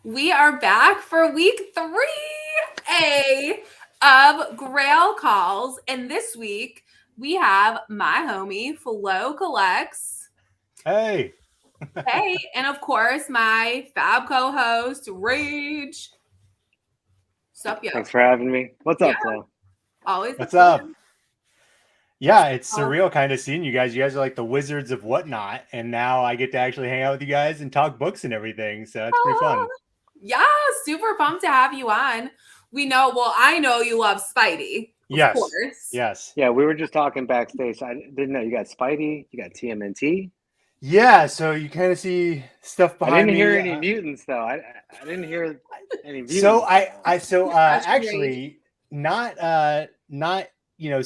We are back for week 3A of GRAIL calls. And this week we have my homie, Flo Collects. Hey. Hey. And of course, my fab co host, Rage. Sup, yo? Thanks for having me. What's Yeah. up, Flo? Always What's up? fun. Yeah, it's surreal kind of seeing you guys. You guys are like the wizards of whatnot. And now I get to actually hang out with you guys and talk books and everything. So it's pretty fun. Yeah, super pumped to have you on. I know you love Spidey. Of course. Yes. Yeah, we were just talking backstage. I didn't know you got Spidey, you got TMNT. Yeah, so you kind of see stuff behind me. I didn't hear any mutants though. I didn't hear any mutants. So actually not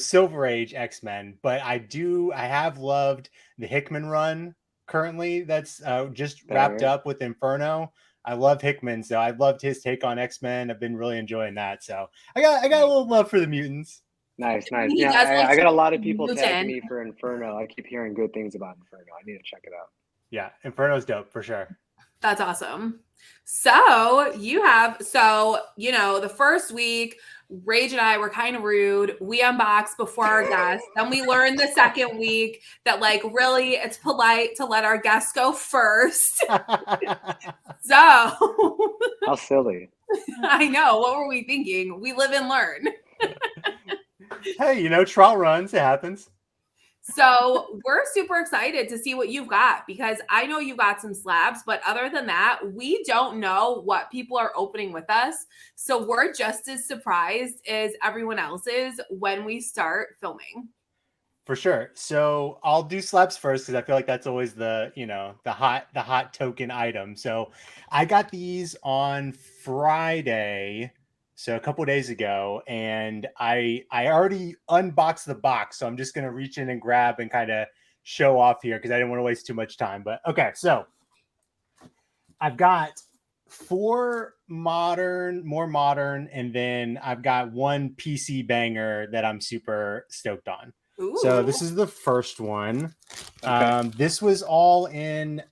Silver Age X-Men, but I have loved the Hickman run currently that's just wrapped up with Inferno. I love Hickman, so I loved his take on X-Men. I've been really enjoying that. So I got a little love for the mutants. Nice. Yeah, I got a lot of people tagging me for Inferno. I keep hearing good things about Inferno. I need to check it out. Yeah, Inferno's dope for sure. That's awesome. So the first week, Rage and I were kind of rude. We unboxed before our guests. Then we learned the second week that really it's polite to let our guests go first. So how silly. I know. What were we thinking? We live and learn. Hey, trial runs, it happens. So we're super excited to see what you've got because I know you got some slabs, but other than that, we don't know what people are opening with us. So we're just as surprised as everyone else is when we start filming. For sure. So I'll do slabs first because I feel like that's always the hot token item. So I got these on Friday. So a couple days ago, and I already unboxed the box, so I'm just gonna reach in and grab and kind of show off here because I didn't want to waste too much time. But okay, so I've got 4 more modern, and then I've got 1 PC banger that I'm super stoked on. Ooh. So this is the first one. Okay. This was all in,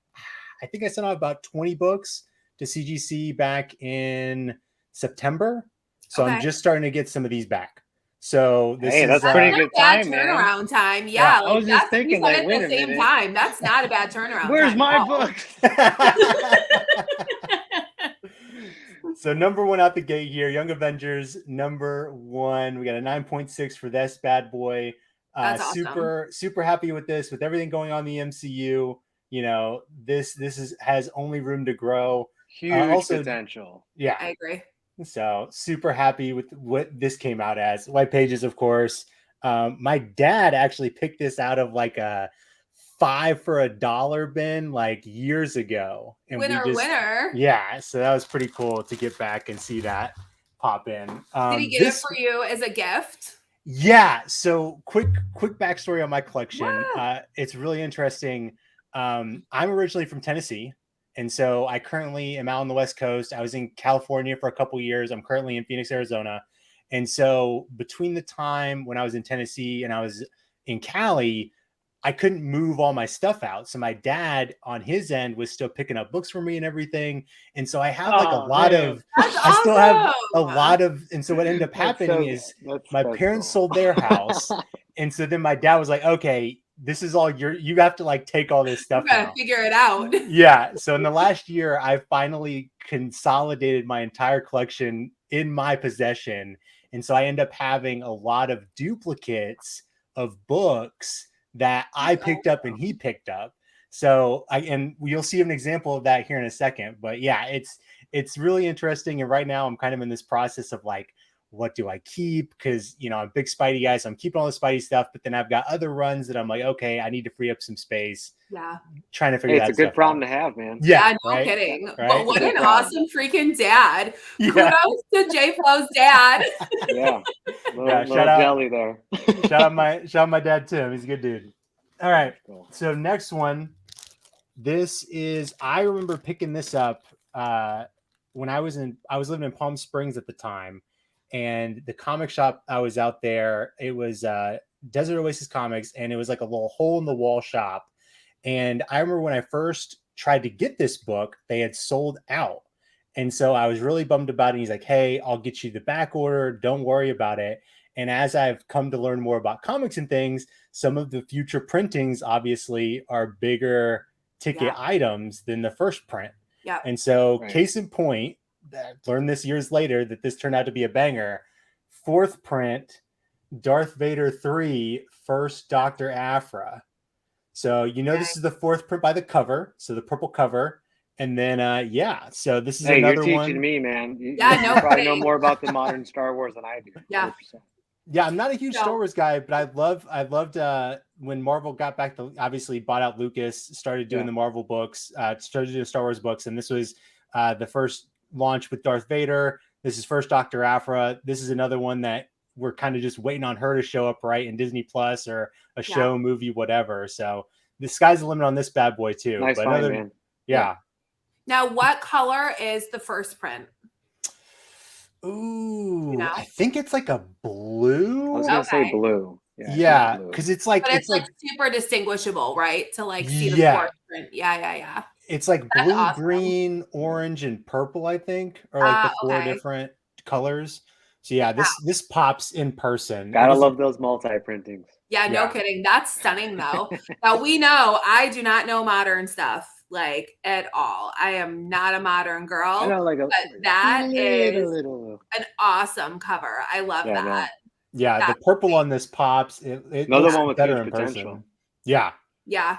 I think I sent out about 20 books to CGC back in September. So I'm just starting to get some of these back. So this is that's pretty good time, turnaround time. Yeah, I was just thinking, at the same time. That's not a bad turnaround. Where's my book? So number 1 out the gate here, Young Avengers number 1. We got a 9.6 for this bad boy. That's awesome. Super happy with this. With everything going on in the MCU, this has only room to grow. Huge potential. Yeah, I agree. So super happy with what this came out as. White Pages, of course. My dad actually picked this out of like a 5 for $1 bin years ago. And winner. Yeah, so that was pretty cool to get back and see that pop in. Did he get it for you as a gift? Yeah. So quick backstory on my collection. It's really interesting. I'm originally from Tennessee. And so I currently am out on the West Coast. I was in California for a couple years. I'm currently in Phoenix, Arizona. And so between the time when I was in Tennessee and I was in Cali, I couldn't move all my stuff out. So my dad on his end was still picking up books for me and everything. And so I have a lot of, I still have a lot of, and so what ended up happening is my parents sold their house. And so then my dad was like, okay, this is all you have to take all this stuff out. Figure it out. Yeah. So in the last year, I finally consolidated my entire collection in my possession. And so I end up having a lot of duplicates of books that I picked up and he picked up. So and you'll see an example of that here in a second. But yeah, it's really interesting. And right now I'm kind of in this process of what do I keep? Because, I'm a big Spidey guy, so I'm keeping all the Spidey stuff. But then I've got other runs that I'm like, okay, I need to free up some space. Yeah. Trying to figure that out. It's a good problem to have, man. Yeah, no kidding. Right? But what an awesome freaking dad. Yeah. Kudos to J Flo's dad. Yeah. Little jelly there. Shout out my dad, Tim. He's a good dude. All right. Cool. So next one. This is, I remember picking this up when I was living in Palm Springs at the time. And the comic shop I was out there, it was Desert Oasis Comics, and it was like a little hole in the wall shop. And I remember when I first tried to get this book, they had sold out. And so I was really bummed about it. He's like, hey, I'll get you the back order. Don't worry about it. And as I've come to learn more about comics and things, some of the future printings obviously are bigger ticket items than the first print. Yeah. And so case in point, I learned this years later that this turned out to be a banger. 4th print, Darth Vader 3, first Dr. Aphra. So, this is the 4th print by the cover. So the purple cover. And then, so this is another one. You're teaching me, man. You probably know more about the modern Star Wars than I do. Yeah. 100%. Yeah, I'm not a huge Star Wars guy, but I loved when Marvel got back to, obviously bought out Lucas, started doing the Marvel books, started doing Star Wars books. And this was the first launch with Darth Vader. This is first Dr. Aphra. This is another one that we're kind of just waiting on her to show up, right, in Disney Plus or a show, movie, whatever. So the sky's the limit on this bad boy too. Nice find, man. Yeah. Now, what color is the first print? Ooh, I think it's like a blue. I was gonna say blue. Yeah, because it's like but it's like super distinguishable, right? To like see the fourth print. Yeah. It's like that's blue, awesome. Green, orange, and purple, I think, or like the 4 different colors. So this pops in person. Gotta love those multi-printings. Yeah, no kidding. That's stunning though. Now we know I do not know modern stuff like at all. I am not a modern girl. I know, but that is an awesome cover. I love that. No. Yeah, the purple on this pops. It another one with better huge in potential. Person. Yeah.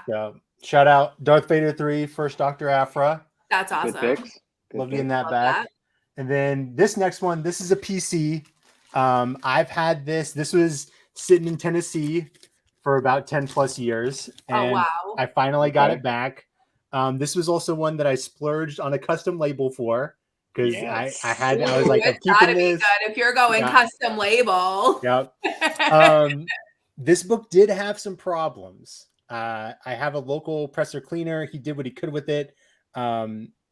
So shout out Darth Vader 3, first Dr. Aphra. That's awesome. Good picks. Love getting that back. And then this next one, this is a PC. I've had this. This was sitting in Tennessee for about 10 plus years. And I finally got it back. This was also one that I splurged on a custom label for because I was like, I'm keeping this. Good if you're going custom label. Yep. This book did have some problems. I have a local presser cleaner. He did what he could with it.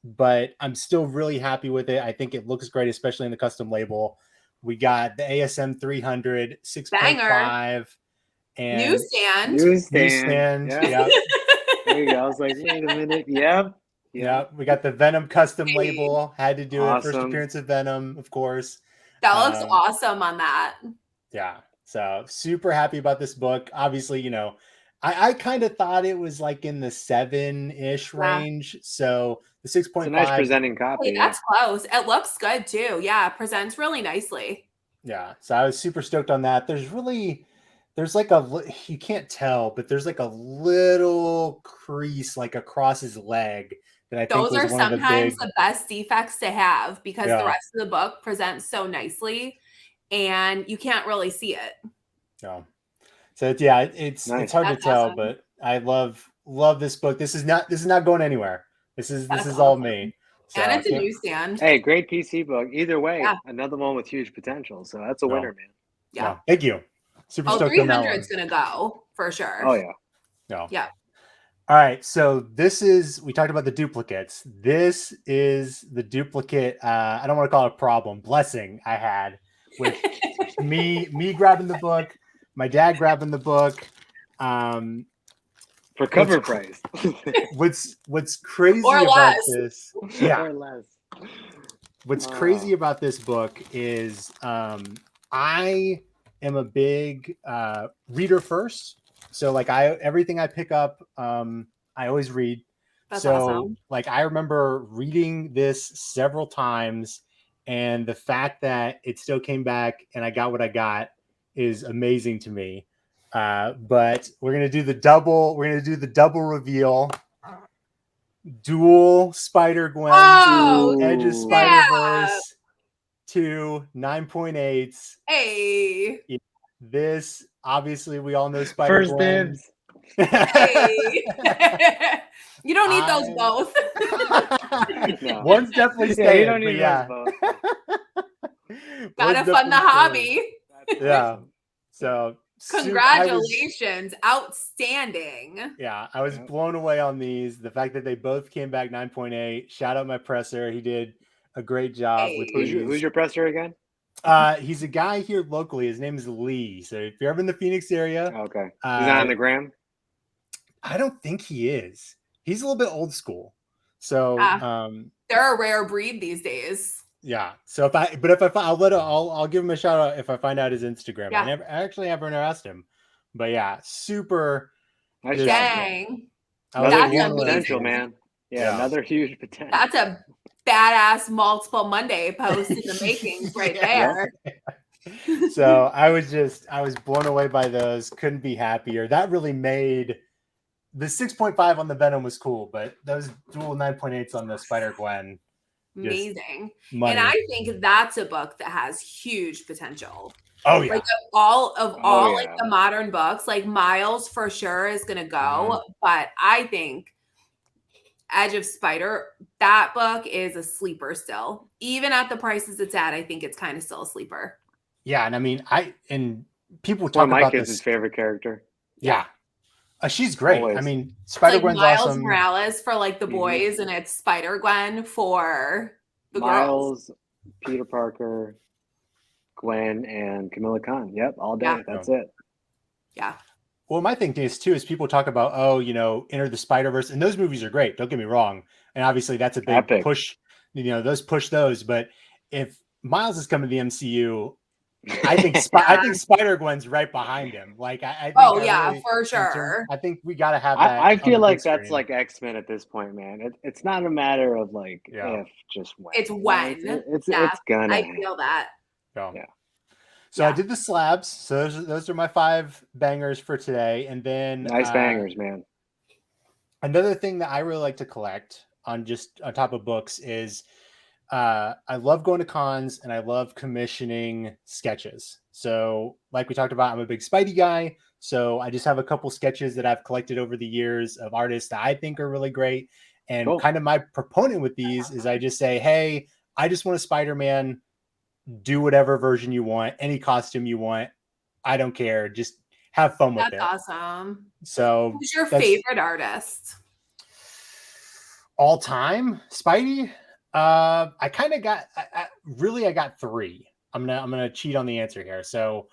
But I'm still really happy with it. I think it looks great, especially in the custom label. We got the ASM 300, 6.5, and newsstand. Yeah. There you go. I was like, wait a minute. Yeah. We got the Venom custom label. Had to do it. First appearance of Venom, of course. That looks awesome on that. Yeah. So super happy about this book. Obviously, I kind of thought it was like in the 7-ish range. So the 6.5. It's a nice presenting copy. Hey, that's close. It looks good too. Yeah, it presents really nicely. Yeah. So I was super stoked on that. There's like you can't tell, but there's like a little crease like across his leg that I think those are sometimes the best defects to have because the rest of the book presents so nicely and you can't really see it. No. So it's hard to tell, but I love this book. This is not going anywhere. This is all me. So, and it's a newsstand. Hey, great PC book. Either way, another one with huge potential. So that's a winner, man. Yeah. Thank you. Super stoked on that one. 300 is going to go for sure. Oh, yeah. No. Yeah. All right. So we talked about the duplicates. This is the duplicate. I don't want to call it a problem. Blessing I had with me grabbing the book, my dad grabbing the book. For cover price. What's crazy about this? Yeah. Or less. What's crazy about this book is I am a big reader first. So like everything I pick up, I always read. That's awesome. Like I remember reading this several times, and the fact that it still came back and I got what I got is amazing to me. But we're gonna do the double. We're gonna do the double reveal. Dual Spider-Gwen, Edge of Spider-Verse 2 9.8s. Hey. Yeah, this obviously we all know Spider-Gwen. First Hey. You don't need those both. No. One's definitely staying. You don't need those both. Gotta fund the hobby. Yeah. So congratulations. Outstanding. Yeah, I was blown away on these. The fact that they both came back 9.8. Shout out my presser. He did a great job with these. Who's your presser again? He's a guy here locally. His name is Lee. So if you're ever in the Phoenix area. Okay. He's not on the gram? I don't think he is. He's a little bit old school. So they're a rare breed these days. Yeah. So I'll give him a shout out if I find out his Instagram. Yeah. I actually never asked him, but yeah, super. Nice Dang. Another huge potential, man. Yeah, another huge potential. That's a badass multiple Monday post in the makings right there. So I was blown away by those. Couldn't be happier. That really made the 6.5 on the Venom was cool, but those dual 9.8s on the Spider-Gwen. Amazing. Money. And I think that's a book that has huge potential. Oh yeah. Like all like the modern books, like Miles for sure is gonna go, but I think Edge of Spider, that book is a sleeper still. Even at the prices it's at, I think it's kind of still a sleeper. Yeah, and I mean people talk about Mike is his favorite character. Yeah. She's great. Always. I mean, Spider-Gwen's like Miles awesome. Morales for like the boys, and it's Spider-Gwen for the Miles, girls. Peter Parker, Gwen, and Camilla Khan. Yep, all day. Yeah. That's it. Yeah. Well, my thing is too is people talk about Enter the Spider-Verse, and those movies are great. Don't get me wrong, and obviously that's a big push. Those push those. But if Miles is coming to the MCU, I think Spider-Gwen's right behind him. Like I think for sure. I think we got to have that. I feel like that's like X-Men at this point, man. It's not a matter of like if, just when. It's when. It's gonna. I feel that. Yeah. So I did the slabs. So those are my 5 bangers for today, and then nice bangers, man. Another thing that I really like to collect on top of books is. I love going to cons and I love commissioning sketches. So like we talked about, I'm a big Spidey guy. So I just have a couple sketches that I've collected over the years of artists that I think are really great. And kind of my proponent with these is I just say, hey, I just want a Spider-Man, do whatever version you want, any costume you want. I don't care. Just have fun with it. That's awesome. So who's your favorite artist? All time? Spidey? I kind of got, I got 3. I'm gonna cheat on the answer here. So,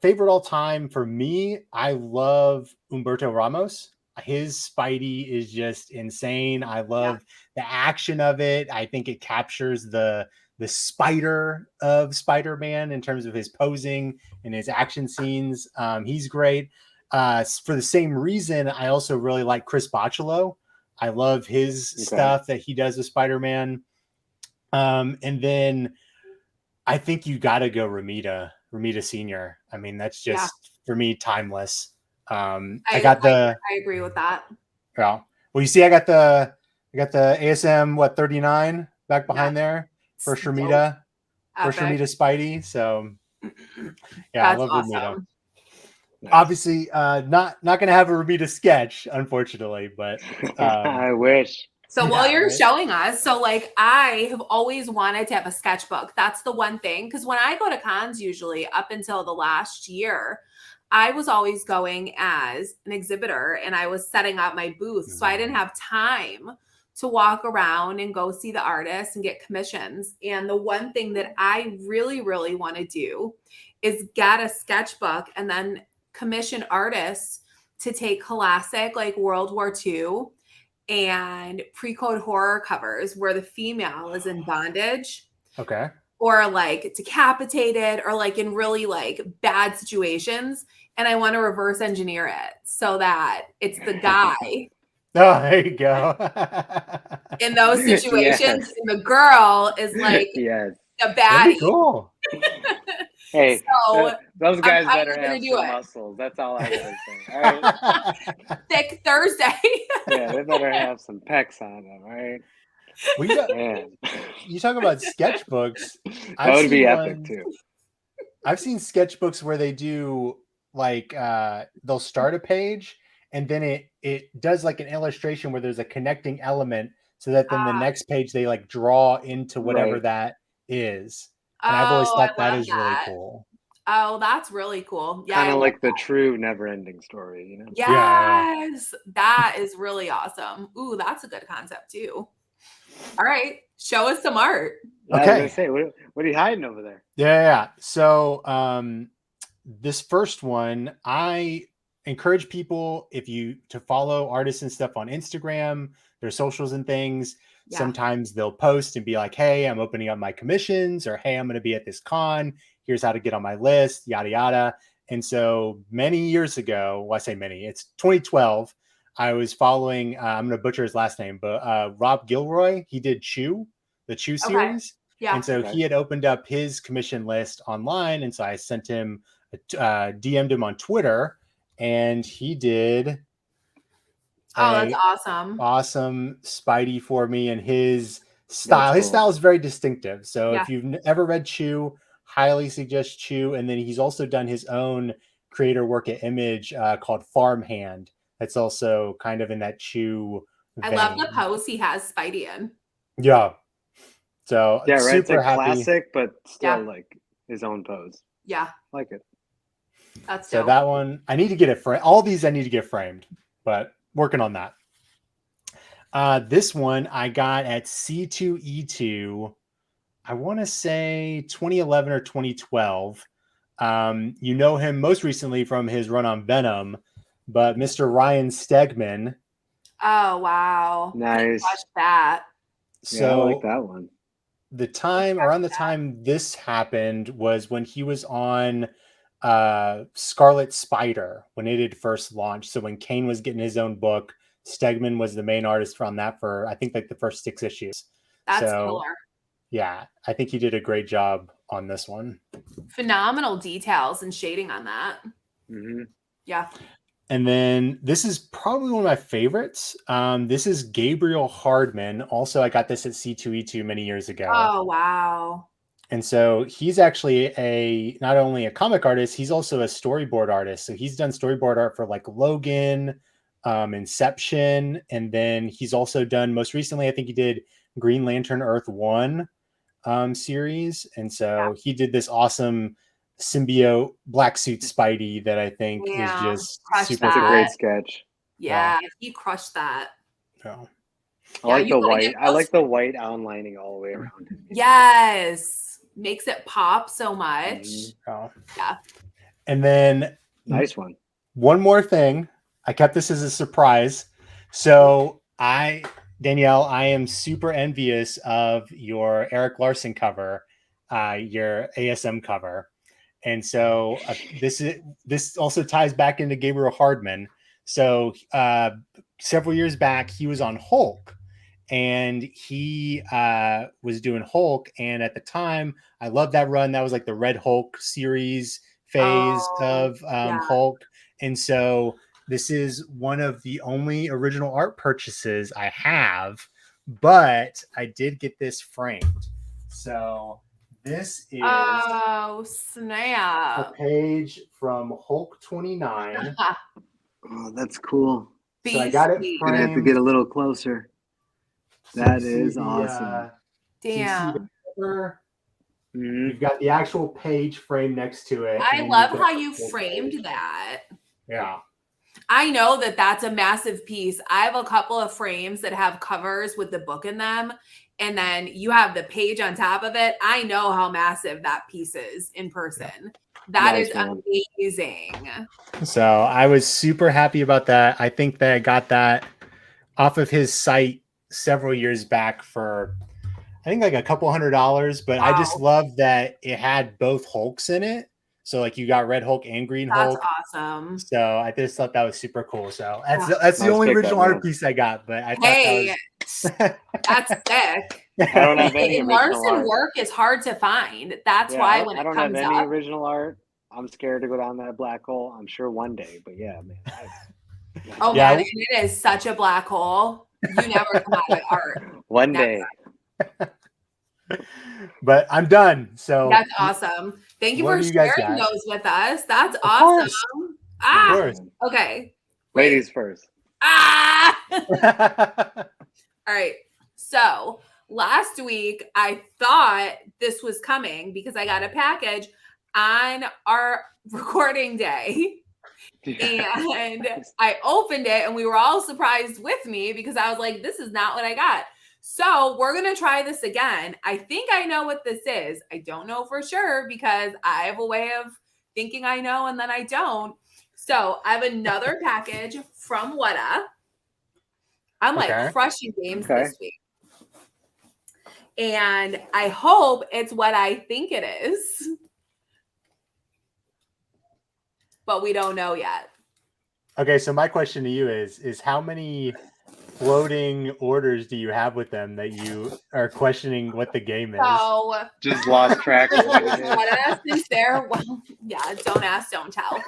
favorite all time for me, I love Humberto Ramos. His Spidey is just insane. I love the action of it. I think it captures the spider of Spider-Man in terms of his posing and his action scenes. He's great. For the same reason, I also really like Chris Bachalo. I love his stuff that he does with Spider-Man. And then I think you got to go Ramita Sr. I mean, that's just for me, timeless. I agree with that. Well, you see, I got the ASM, 39 back behind there for Ramita, Ramita Spidey. So yeah, I love Ramita. Nice. Obviously, not going to have a Ramita sketch, unfortunately, but I wish. So while you're showing us, so like I have always wanted to have a sketchbook. That's the one thing, because when I go to cons, usually up until the last year, I was always going as an exhibitor and I was setting up my booth, so I didn't have time to walk around and go see the artists and get commissions. And the one thing that I really, really want to do is get a sketchbook and then commission artists to take classic like World War II and pre-code horror covers where the female is in bondage. Okay. Or like decapitated or like in really like bad situations. And I want to reverse engineer it so that it's the guy. Oh, there you go. In those situations, and the girl is like the baddie. Cool. Hey, so those guys better have some muscles. That's all I gotta say. All right. Thick Thursday. Yeah, they better have some pecs on them. All right. You talk about sketchbooks. That would be epic too. I've seen sketchbooks where they do like they'll start a page and then it does like an illustration where there's a connecting element so that then the next page they like draw into whatever that is. And I've always thought that is really cool. Oh, that's really cool. Yeah. Kind of like the true never-ending story, you know? Yes. That is really awesome. Ooh, that's a good concept too. All right. Show us some art. Okay. I was gonna say, what are you hiding over there? Yeah. So this first one, I encourage people to follow artists and stuff on Instagram, their socials and things. Yeah. Sometimes they'll post and be like, hey, I'm opening up my commissions, or hey, I'm going to be at this con. Here's how to get on my list, yada, yada. And so many years ago, well, I say many, it's 2012. I was following, I'm going to butcher his last name, but Rob Gilroy, he did the Chew series. Yeah. And so he had opened up his commission list online. And so I sent him, DM'd him on Twitter, and he did. Oh, that's awesome. Awesome Spidey for me, and his style. His style is very distinctive. So if you've ever read Chew, highly suggest Chew. And then he's also done his own creator work at Image called Farmhand. That's also kind of in that Chew vein. I love the pose he has Spidey in. Yeah. So yeah, right. Super it's like happy. Classic, but still like his own pose. Yeah. Like it. That's so dope. that one, I need to get it framed. All these I need to get framed, but working on that. This one I got at C2E2, I want to say 2011 or 2012. You know him most recently from his run on Venom, but Mr. Ryan Stegman. Oh, wow. Nice. Watch that. So yeah, I like that one. Around the time this happened was when he was on Scarlet Spider, when it had first launched. So when Kane was getting his own book, Stegman was the main artist on that for, I think, like the first 6 issues. That's killer. Yeah, I think he did a great job on this one. Phenomenal details and shading on that. Mm-hmm. Yeah. And then this is probably one of my favorites. This is Gabriel Hardman. Also, I got this at C2E2 many years ago. Oh, wow. And so he's actually not only a comic artist, he's also a storyboard artist. So he's done storyboard art for like Logan, Inception, and then he's also done, most recently, I think he did Green Lantern Earth 1 series. And so he did this awesome symbiote black suit Spidey that I think is just super cool. It's a great sketch. Yeah, he crushed that. Yeah. I like the white. I like the white outlining all the way around it. Yes. Makes it pop so much. Yeah. And then nice one. One more thing. I kept this as a surprise. So Danielle, I am super envious of your Eric Larson cover, your ASM cover. And so this also ties back into Gabriel Hardman. So several years back, he was on Hulk, and he was doing Hulk. And at the time, I loved that run. That was like the Red Hulk series phase of Hulk. And so this is one of the only original art purchases I have, but I did get this framed. So this is snap. a page from Hulk 29. Oh, that's cool. So I got it framed. Gonna have to get a little closer. That is awesome. Damn. You've got the actual page frame next to it. I love how you framed that. Yeah. I know that that's a massive piece. I have a couple of frames that have covers with the book in them, and then you have the page on top of it. I know how massive that piece is in person. That is amazing. So I was super happy about that. I think that I got that off of his site several years back for, I think, like a couple $100, but I just love that it had both Hulks in it. So like you got Red Hulk and Green Hulk. That's awesome. So I just thought that was super cool. So that's the only original art piece I got. But I thought that's sick. I don't have any original Larson art. work is hard to find. That's why when it comes up, I don't have any original art. I'm scared to go down that black hole. I'm sure one day, but yeah, man. Man, and it is such a black hole. You never come out of art. One day. But I'm done. So that's awesome. Thank you for sharing those with us. That's awesome. Of course. Okay. Ladies first. All right. So last week I thought this was coming because I got a package on our recording day. And I opened it and we were all surprised with me because I was like, this is not what I got. So we're going to try this again. I think I know what this is. I don't know for sure because I have a way of thinking I know and then I don't. So I have another package from Weta. I'm like crushing games this week. And I hope it's what I think it is. But we don't know yet. Okay, so my question to you is how many floating orders do you have with them that you are questioning what the game is? So just lost track of what it is. Since they're don't ask, don't tell.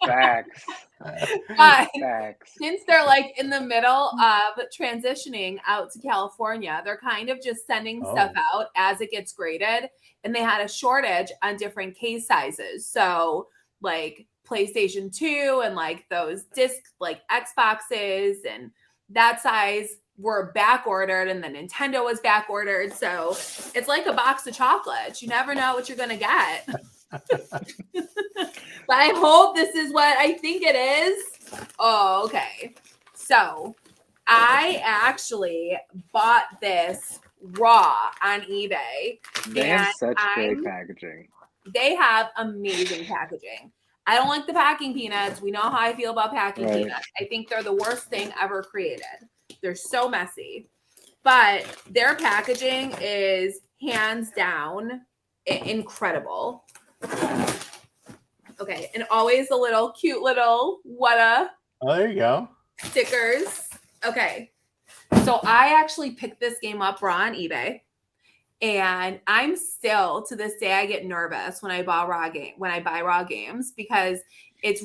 Facts. But Facts. Since they're like in the middle of transitioning out to California, they're kind of just sending stuff out as it gets graded, and they had a shortage on different case sizes. So like PlayStation 2 and like those disc like Xboxes and that size were back ordered, and the Nintendo was back ordered. So it's like a box of chocolates. You never know what you're gonna get. But I hope this is what I think it is. Oh, okay. So I actually bought this raw on eBay. They have such great packaging. They have amazing packaging. I don't like the packing peanuts. We know how I feel about packing peanuts. I think they're the worst thing ever created. They're so messy. But their packaging is hands down incredible. Okay, and always a little cute little whata. Oh, there you go. Stickers. Okay, so I actually picked this game up raw on eBay, and I'm still to this day I get nervous when I buy raw games because it's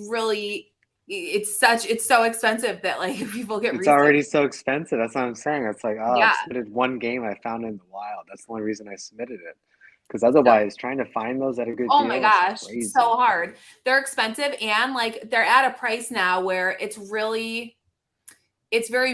so expensive that like people get. It's already so expensive. That's what I'm saying. It's like I submitted one game I found in the wild. That's the only reason I submitted it. Because otherwise, trying to find those at a good deal. Oh my gosh, so hard. They're expensive, and like they're at a price now where it's very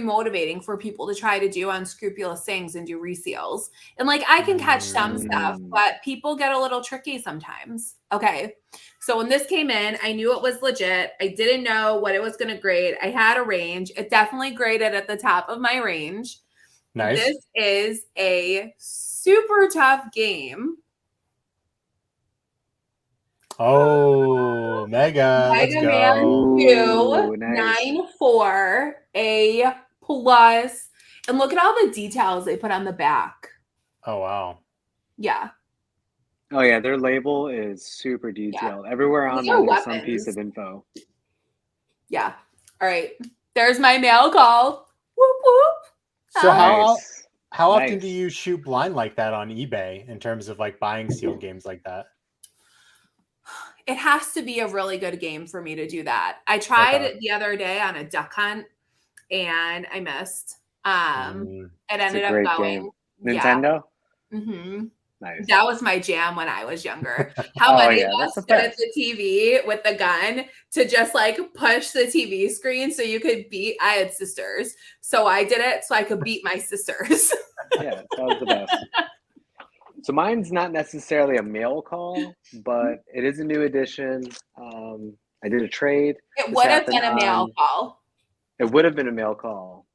motivating for people to try to do unscrupulous things and do reseals. And like I can catch some stuff, but people get a little tricky sometimes. Okay. So when this came in, I knew it was legit. I didn't know what it was going to grade. I had a range. It definitely graded at the top of my range. Nice. This is a super tough game. Oh, Mega. Let's go. Man 2, nice. 9.4, A+. And look at all the details they put on the back. Oh, wow. Yeah. Oh, yeah. Their label is super detailed. Yeah. Everywhere on there, there's some piece of info. Yeah. All right. There's my mail call. Whoop, whoop. So how often do you shoot blind like that on eBay in terms of like buying sealed games like that? It has to be a really good game for me to do that. I tried it the other day on a duck hunt and I missed. It ended up going Nintendo. Yeah. Mm-hmm. Nice. That was my jam when I was younger. How many of us stood at the TV with the gun to just like push the TV screen so you could beat? I had sisters, so I did it so I could beat my sisters. Yeah, that was the best. So mine's not necessarily a mail call, but it is a new edition. I did a trade. It would have been a mail call. It would have been a mail call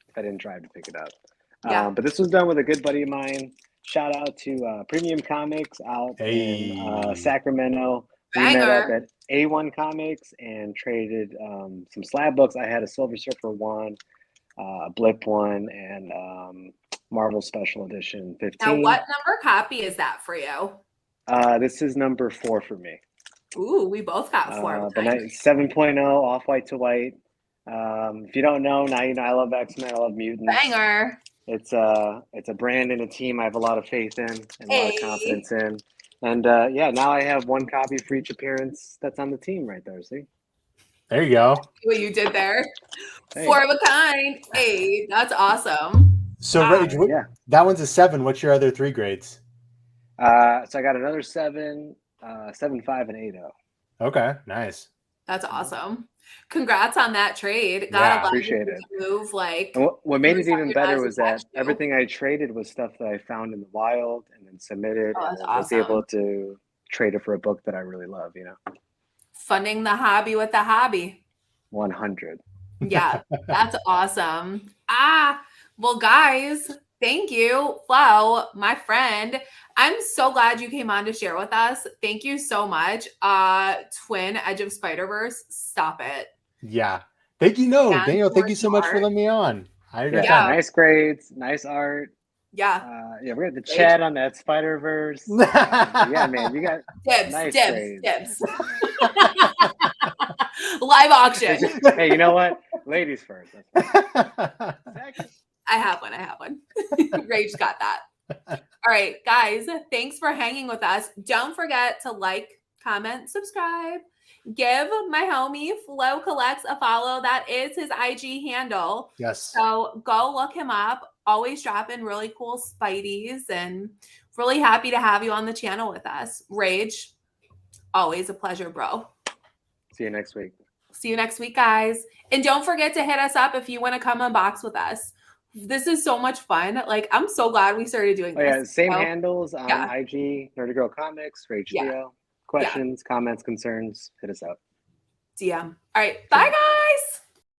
if I didn't try to pick it up. Yeah. But this was done with a good buddy of mine. Shout out to Premium Comics out in Sacramento. We met up at A1 Comics and traded some slab books. I had a Silver Surfer one, a Blip one, and Marvel Special Edition 15. Now, what number copy is that for you? This is number 4 for me. Ooh, we both got 4. But 7.0 off-white to white. If you don't know, now you know I love X-Men. I love mutants. Banger. It's a brand and a team I have a lot of faith in and a lot of confidence in. And now I have one copy for each appearance that's on the team right there. See? There you go. What you did there. Hey. 4 of a kind. Hey, that's awesome. So Rage, that one's a 7. What's your other 3 grades? So I got another 7, 7.5, and 8.0. Okay, nice. That's awesome. Congrats on that trade. Appreciate it. Move like. And what made it even better was that everything I traded was stuff that I found in the wild and then submitted. Oh, and awesome. was able to trade it for a book that I really love. You know, funding the hobby with the hobby. 100. Yeah, that's awesome. Well, guys, thank you, Flo, my friend. I'm so glad you came on to share with us. Thank you so much. Twin Edge of Spider-Verse, stop it. Yeah. Thank you. No, and Daniel, thank you so much for art. letting me on. I had a good Yeah, time. nice grades, nice art. Yeah. Yeah, we're gonna chat on that Spider-Verse. Yeah, man, you got nice grades. Dibs. Live auction. Hey, you know what? Ladies first. Second. I have one. Rage got that. All right, guys, thanks for hanging with us. Don't forget to like, comment, subscribe. Give my homie Flo Collects a follow. That is his IG handle. Yes. So go look him up. Always dropping really cool Spideys, and really happy to have you on the channel with us. Rage, always a pleasure, bro. See you next week. See you next week, guys. And don't forget to hit us up if you want to come unbox with us. This is so much fun. Like, I'm so glad we started doing this. Yeah, same handles on IG, Nerdy Girl Comics, Rage Theo. Questions, comments, concerns, hit us up. DM. All right. Bye, guys.